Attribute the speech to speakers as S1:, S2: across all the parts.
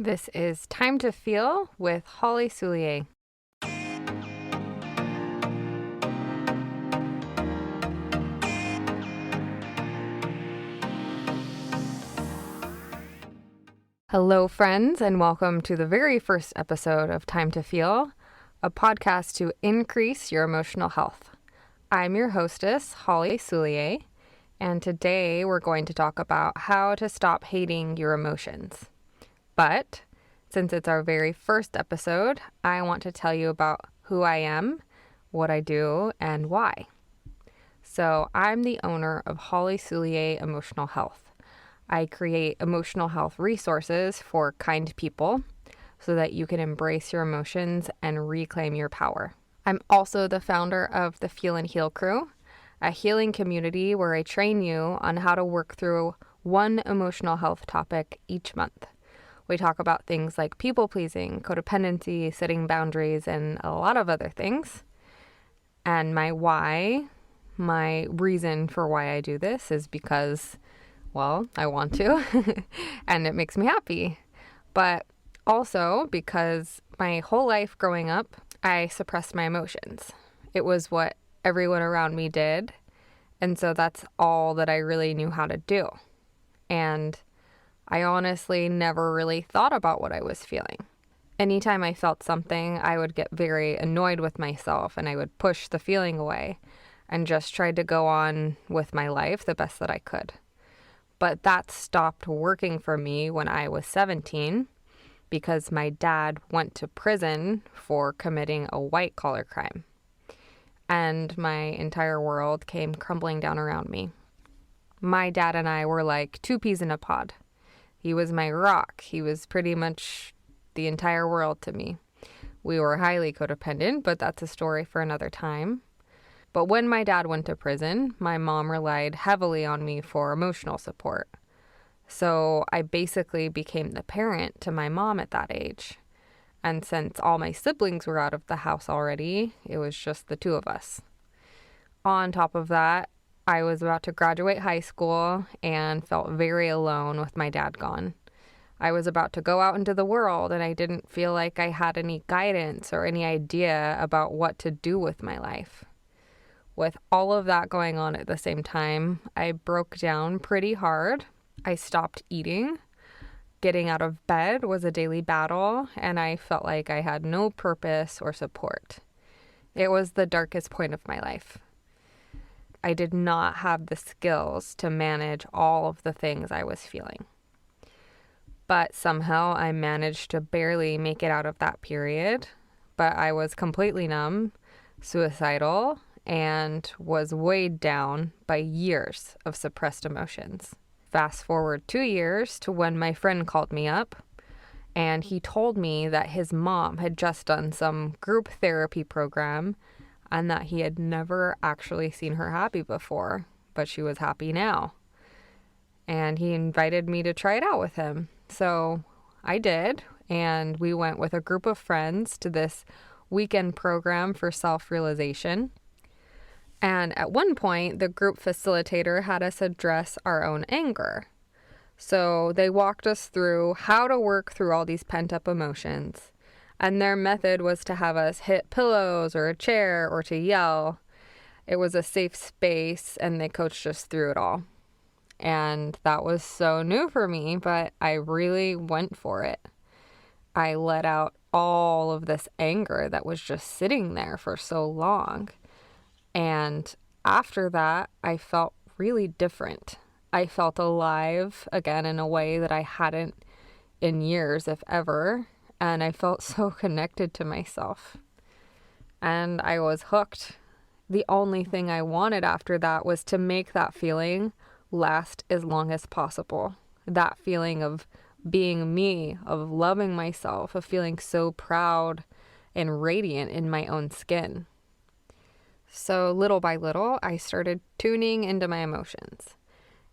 S1: This is Time to Feel with Soulie. Hello, friends, and welcome to the very first episode of Time to Feel, a podcast to increase your emotional health. I'm your hostess, Soulie, and today we're going to talk about how to stop hating your emotions. But since it's our very first episode, I want to tell you about who I am, what I do, and why. So I'm the owner of Soulie Emotional Health. I create emotional health resources for kind people so that you can embrace your emotions and reclaim your power. I'm also the founder of the Feel and Heal Crew, a healing community where I train you on how to work through one emotional health topic each month. We talk about things like people-pleasing, codependency, setting boundaries, and a lot of other things. And my reason for why I do this is because, well, I want to, and it makes me happy. But also because my whole life growing up, I suppressed my emotions. It was what everyone around me did, and so that's all that I really knew how to do. And I honestly never really thought about what I was feeling. Anytime I felt something, I would get very annoyed with myself and I would push the feeling away and just tried to go on with my life the best that I could. But that stopped working for me when I was 17 because my dad went to prison for committing a white-collar crime. And my entire world came crumbling down around me. My dad and I were like two peas in a pod. He was my rock. He was pretty much the entire world to me. We were highly codependent, but that's a story for another time. But when my dad went to prison, my mom relied heavily on me for emotional support. So I basically became the parent to my mom at that age. And since all my siblings were out of the house already, it was just the two of us. On top of that, I was about to graduate high school and felt very alone with my dad gone. I was about to go out into the world and I didn't feel like I had any guidance or any idea about what to do with my life. With all of that going on at the same time, I broke down pretty hard. I stopped eating. Getting out of bed was a daily battle, and I felt like I had no purpose or support. It was the darkest point of my life. I did not have the skills to manage all of the things I was feeling. But somehow I managed to barely make it out of that period, but I was completely numb, suicidal, and was weighed down by years of suppressed emotions. Fast forward 2 years to when my friend called me up, and he told me that his mom had just done some group therapy program and that he had never actually seen her happy before, but she was happy now. And he invited me to try it out with him. So I did, and we went with a group of friends to this weekend program for self-realization. And at one point, the group facilitator had us address our own anger. So they walked us through how to work through all these pent-up emotions. And their method was to have us hit pillows or a chair or to yell. It was a safe space, and they coached us through it all. And that was so new for me, but I really went for it. I let out all of this anger that was just sitting there for so long. And after that, I felt really different. I felt alive again in a way that I hadn't in years, if ever. And I felt so connected to myself. And I was hooked. The only thing I wanted after that was to make that feeling last as long as possible. That feeling of being me, of loving myself, of feeling so proud and radiant in my own skin. So little by little, I started tuning into my emotions.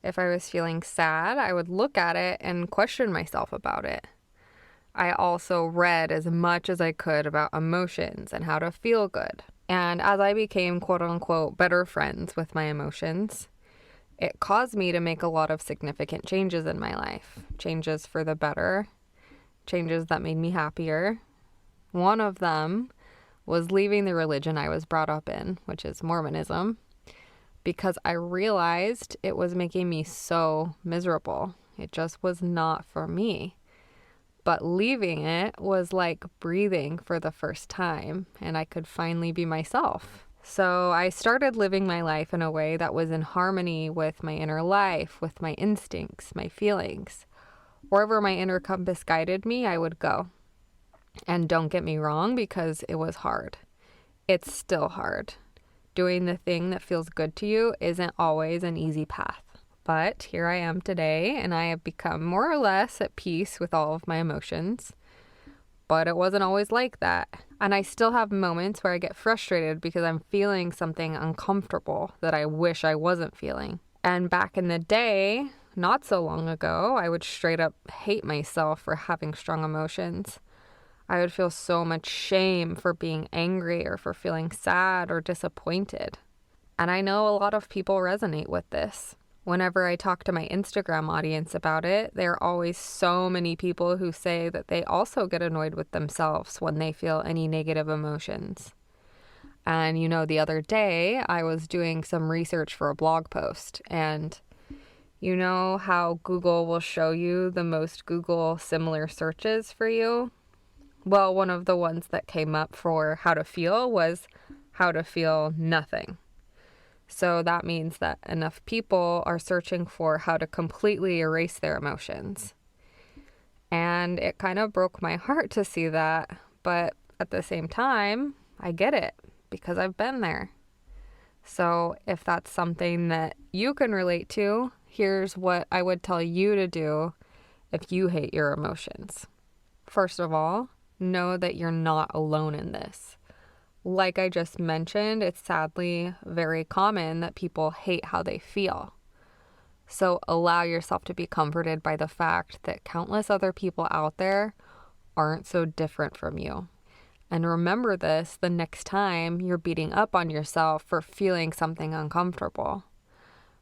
S1: If I was feeling sad, I would look at it and question myself about it. I also read as much as I could about emotions and how to feel good. And as I became quote unquote better friends with my emotions, it caused me to make a lot of significant changes in my life. Changes for the better, changes that made me happier. One of them was leaving the religion I was brought up in, which is Mormonism, because I realized it was making me so miserable. It just was not for me. But leaving it was like breathing for the first time, and I could finally be myself. So I started living my life in a way that was in harmony with my inner life, with my instincts, my feelings. Wherever my inner compass guided me, I would go. And don't get me wrong, because it was hard. It's still hard. Doing the thing that feels good to you isn't always an easy path. But here I am today, and I have become more or less at peace with all of my emotions. But it wasn't always like that. And I still have moments where I get frustrated because I'm feeling something uncomfortable that I wish I wasn't feeling. And back in the day, not so long ago, I would straight up hate myself for having strong emotions. I would feel so much shame for being angry or for feeling sad or disappointed. And I know a lot of people resonate with this. Whenever I talk to my Instagram audience about it, there are always so many people who say that they also get annoyed with themselves when they feel any negative emotions. And the other day I was doing some research for a blog post, and you know how Google will show you the most Google similar searches for you? Well, one of the ones that came up for how to feel was how to feel nothing. So that means that enough people are searching for how to completely erase their emotions. And it kind of broke my heart to see that. But at the same time, I get it because I've been there. So if that's something that you can relate to, here's what I would tell you to do if you hate your emotions. First of all, know that you're not alone in this. Like I just mentioned, it's sadly very common that people hate how they feel. So allow yourself to be comforted by the fact that countless other people out there aren't so different from you. And remember this the next time you're beating up on yourself for feeling something uncomfortable.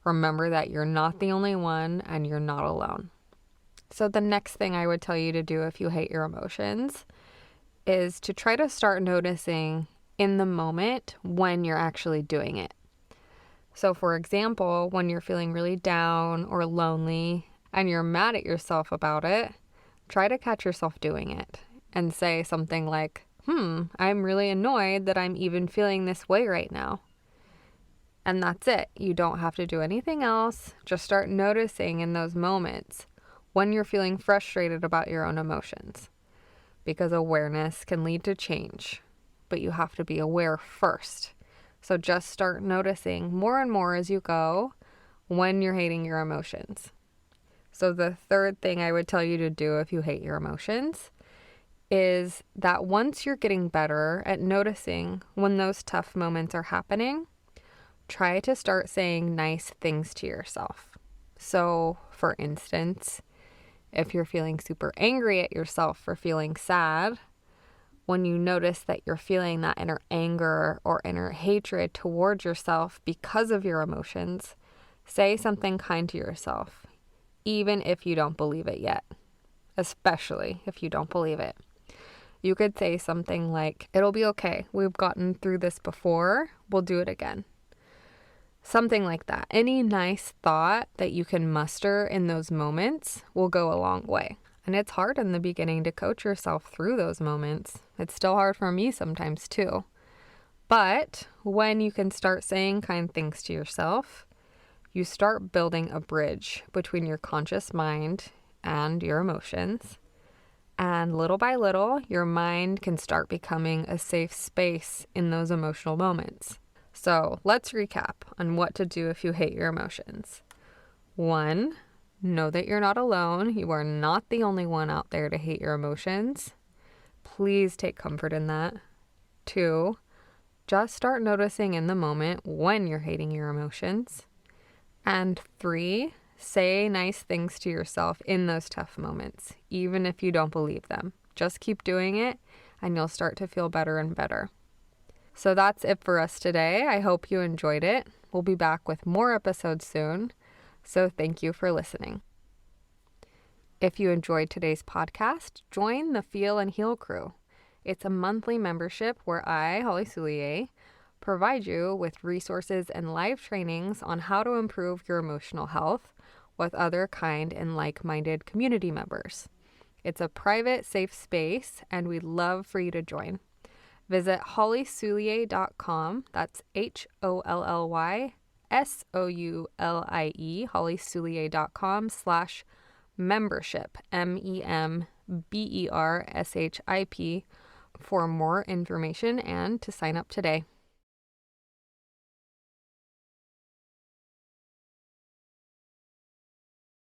S1: Remember that you're not the only one and you're not alone. So the next thing I would tell you to do if you hate your emotions is to try to start noticing in the moment when you're actually doing it. So for example, when you're feeling really down or lonely and you're mad at yourself about it, try to catch yourself doing it and say something like, I'm really annoyed that I'm even feeling this way right now. And that's it. You don't have to do anything else. Just start noticing in those moments when you're feeling frustrated about your own emotions, because awareness can lead to change. But you have to be aware first. So just start noticing more and more as you go when you're hating your emotions. So the third thing I would tell you to do if you hate your emotions is that once you're getting better at noticing when those tough moments are happening, try to start saying nice things to yourself. So for instance, if you're feeling super angry at yourself for feeling sad, when you notice that you're feeling that inner anger or inner hatred towards yourself because of your emotions, say something kind to yourself, even if you don't believe it yet, especially if you don't believe it. You could say something like, "It'll be okay. We've gotten through this before. We'll do it again." Something like that. Any nice thought that you can muster in those moments will go a long way. And it's hard in the beginning to coach yourself through those moments. It's still hard for me sometimes too. But when you can start saying kind things to yourself, you start building a bridge between your conscious mind and your emotions. And little by little, your mind can start becoming a safe space in those emotional moments. So let's recap on what to do if you hate your emotions. 1, know that you're not alone. You are not the only one out there to hate your emotions. Please take comfort in that. 2, just start noticing in the moment when you're hating your emotions. And 3, say nice things to yourself in those tough moments, even if you don't believe them. Just keep doing it and you'll start to feel better and better. So that's it for us today. I hope you enjoyed it. We'll be back with more episodes soon. So thank you for listening. If you enjoyed today's podcast, join the Feel and Heal crew. It's a monthly membership where I, Holly Soulie, provide you with resources and live trainings on how to improve your emotional health with other kind and like-minded community members. It's a private, safe space, and we'd love for you to join. Visit hollysoulie.com. That's HOLLYSOULIE, hollysoulie.com/membership, MEMBERSHIP, for more information and to sign up today.